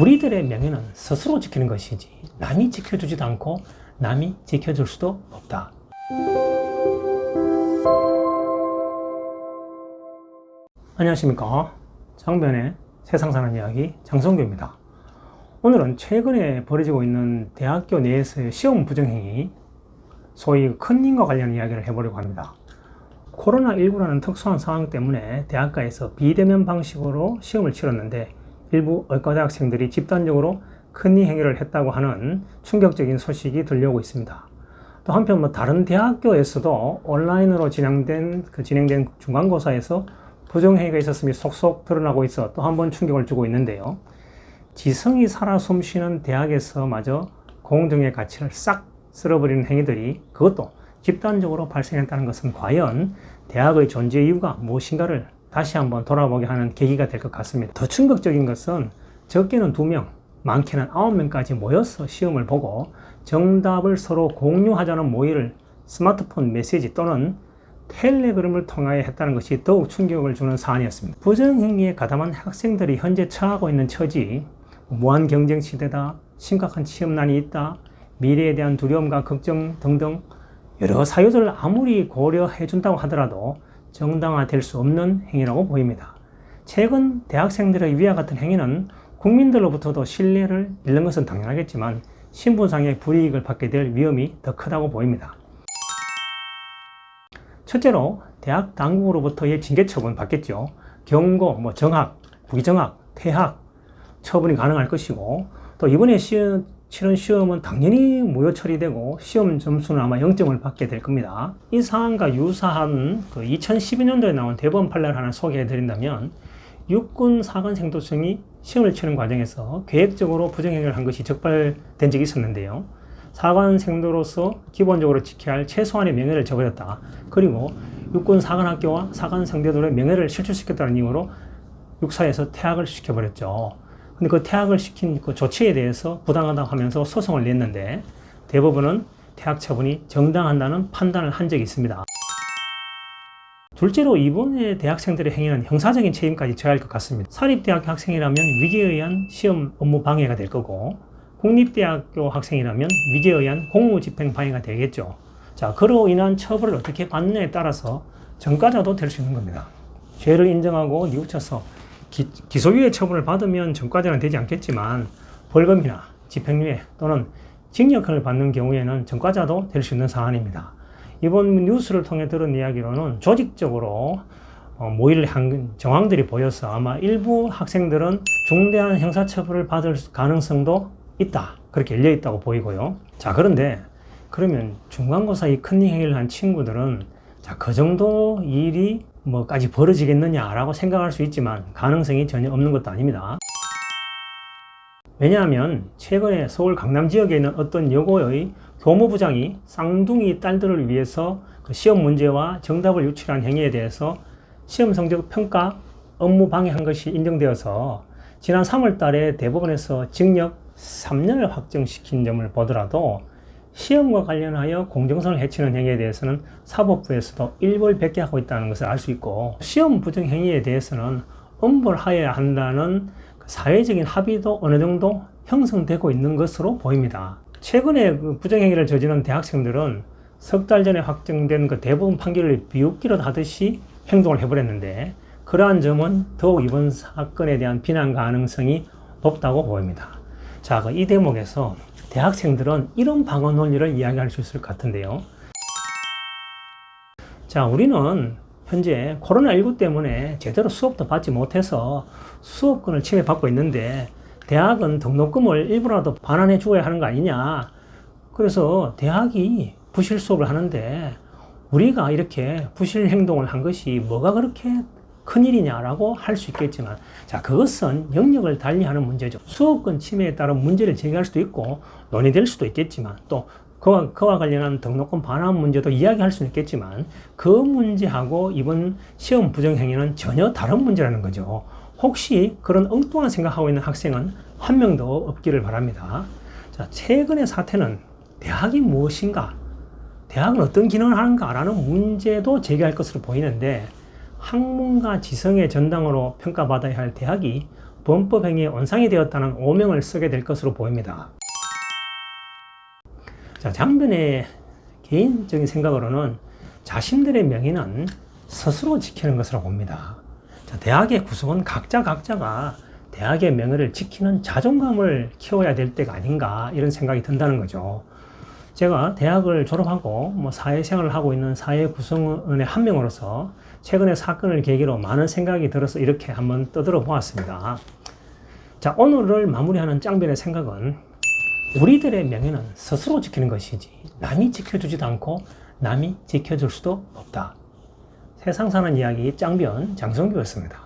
우리들의 명예는 스스로 지키는 것이지 남이 지켜주지도 않고 남이 지켜줄 수도 없다. 안녕하십니까. 장변의 세상 사는 이야기 장성규입니다. 오늘은 최근에 벌어지고 있는 대학교 내에서의 시험 부정행위, 소위 컨닝과 관련 이야기를 해보려고 합니다. 코로나19라는 특수한 상황 때문에 대학가에서 비대면 방식으로 시험을 치렀는데 일부 의과대학생들이 집단적으로 컨닝 행위를 했다고 하는 충격적인 소식이 들려오고 있습니다. 또 한편 다른 대학교에서도 온라인으로 진행된 중간고사에서 부정행위가 있었음이 속속 드러나고 있어 또 한 번 충격을 주고 있는데요. 지성이 살아 숨쉬는 대학에서 마저 공정의 가치를 싹 쓸어버리는 행위들이 그것도 집단적으로 발생했다는 것은 과연 대학의 존재 이유가 무엇인가를 다시 한번 돌아보게 하는 계기가 될 것 같습니다. 더 충격적인 것은 적게는 2명, 많게는 9명까지 모여서 시험을 보고 정답을 서로 공유하자는 모의를 스마트폰 메시지 또는 텔레그램을 통하여 했다는 것이 더욱 충격을 주는 사안이었습니다. 부정행위에 가담한 학생들이 현재 처하고 있는 처지, 무한 경쟁 시대다, 심각한 취업난이 있다, 미래에 대한 두려움과 걱정 등등 여러 사유들을 아무리 고려해 준다고 하더라도 정당화될 수 없는 행위라고 보입니다. 최근 대학생들의 위와 같은 행위는 국민들로부터도 신뢰를 잃는 것은 당연하겠지만 신분상의 불이익을 받게 될 위험이 더 크다고 보입니다. 첫째로 대학 당국으로부터의 징계 처분 받겠죠. 경고, 정학, 부기정학, 퇴학 처분이 가능할 것이고, 또 이번에 치른 시험은 당연히 무효 처리되고 시험 점수는 아마 0점을 받게 될 겁니다. 이 사안과 유사한 2012년도에 나온 대법원 판례를 하나 소개해 드린다면, 육군 사관 생도생이 시험을 치는 과정에서 계획적으로 부정행위를 한 것이 적발된 적이 있었는데요. 사관생도로서 기본적으로 지켜야 할 최소한의 명예를 저버렸다. 그리고 육군 사관학교와 사관생도들의 명예를 실추시켰다는 이유로 육사에서 퇴학을 시켜버렸죠. 근데 그 퇴학을 시킨 그 조치에 대해서 부당하다고 하면서 소송을 냈는데 대법원은 퇴학 처분이 정당하다는 판단을 한 적이 있습니다. 둘째로 이번에 대학생들의 행위는 형사적인 책임까지 져야 할 것 같습니다. 사립대학교 학생이라면 위계에 의한 시험 업무 방해가 될 거고, 국립대학교 학생이라면 위계에 의한 공무집행 방해가 되겠죠. 자, 그로 인한 처벌을 어떻게 받느냐에 따라서 전과자도 될 수 있는 겁니다. 죄를 인정하고 뉘우쳐서 기소유예 처분을 받으면 전과자는 되지 않겠지만 벌금이나 집행유예 또는 징역형을 받는 경우에는 전과자도 될 수 있는 사안입니다. 이번 뉴스를 통해 들은 이야기로는 조직적으로 모의를 한 정황들이 보여서 아마 일부 학생들은 중대한 형사처벌을 받을 가능성도 있다, 그렇게 열려 있다고 보이고요. 자, 그런데 그러면 중간고사 이 컨닝 행위를 한 친구들은 그 정도 일이 까지 벌어지겠느냐라고 생각할 수 있지만 가능성이 전혀 없는 것도 아닙니다. 왜냐하면 최근에 서울 강남 지역에 있는 어떤 여고의 교무부장이 쌍둥이 딸들을 위해서 그 시험 문제와 정답을 유출한 행위에 대해서 시험 성적 평가 업무 방해한 것이 인정되어서 지난 3월 달에 대법원에서 징역 3년을 확정시킨 점을 보더라도 시험과 관련하여 공정성을 해치는 행위에 대해서는 사법부에서도 일벌백계하고 있다는 것을 알 수 있고, 시험 부정 행위에 대해서는 엄벌하여야 한다는 사회적인 합의도 어느 정도 형성되고 있는 것으로 보입니다. 최근에 그 부정행위를 저지른 대학생들은 석 달 전에 확정된 그 대법원 판결을 비웃기로 하듯이 행동을 해버렸는데, 그러한 점은 더욱 이번 사건에 대한 비난 가능성이 높다고 보입니다. 자, 이 대목에서 대학생들은 이런 방어 논리를 이야기할 수 있을 것 같은데요. 자, 우리는 현재 코로나19 때문에 제대로 수업도 받지 못해서 수업권을 침해받고 있는데 대학은 등록금을 일부라도 반환해 주어야 하는 거 아니냐. 그래서 대학이 부실 수업을 하는데 우리가 이렇게 부실 행동을 한 것이 뭐가 그렇게 큰일이냐라고 할 수 있겠지만, 자, 그것은 영역을 달리하는 문제죠. 수업권 침해에 따른 문제를 제기할 수도 있고 논의될 수도 있겠지만, 또 그와 관련한 등록금 반환 문제도 이야기할 수는 있겠지만, 그 문제하고 이번 시험 부정행위는 전혀 다른 문제라는 거죠. 혹시 그런 엉뚱한 생각하고 있는 학생은 한 명도 없기를 바랍니다. 자, 최근의 사태는 대학이 무엇인가, 대학은 어떤 기능을 하는가라는 문제도 제기할 것으로 보이는데, 학문과 지성의 전당으로 평가받아야 할 대학이 범법행위의 온상이 되었다는 오명을 쓰게 될 것으로 보입니다. 자, 장변의 개인적인 생각으로는 자신들의 명예는 스스로 지키는 것으로 봅니다. 자, 대학의 구성원 각자가 대학의 명예를 지키는 자존감을 키워야 될 때가 아닌가 이런 생각이 든다는 거죠. 제가 대학을 졸업하고 사회생활을 하고 있는 사회 구성원의 한 명으로서 최근의 사건을 계기로 많은 생각이 들어서 이렇게 한번 떠들어 보았습니다. 자, 오늘을 마무리하는 짱변의 생각은 우리들의 명예는 스스로 지키는 것이지 남이 지켜주지도 않고 남이 지켜줄 수도 없다. 세상 사는 이야기 짱변 장성규였습니다.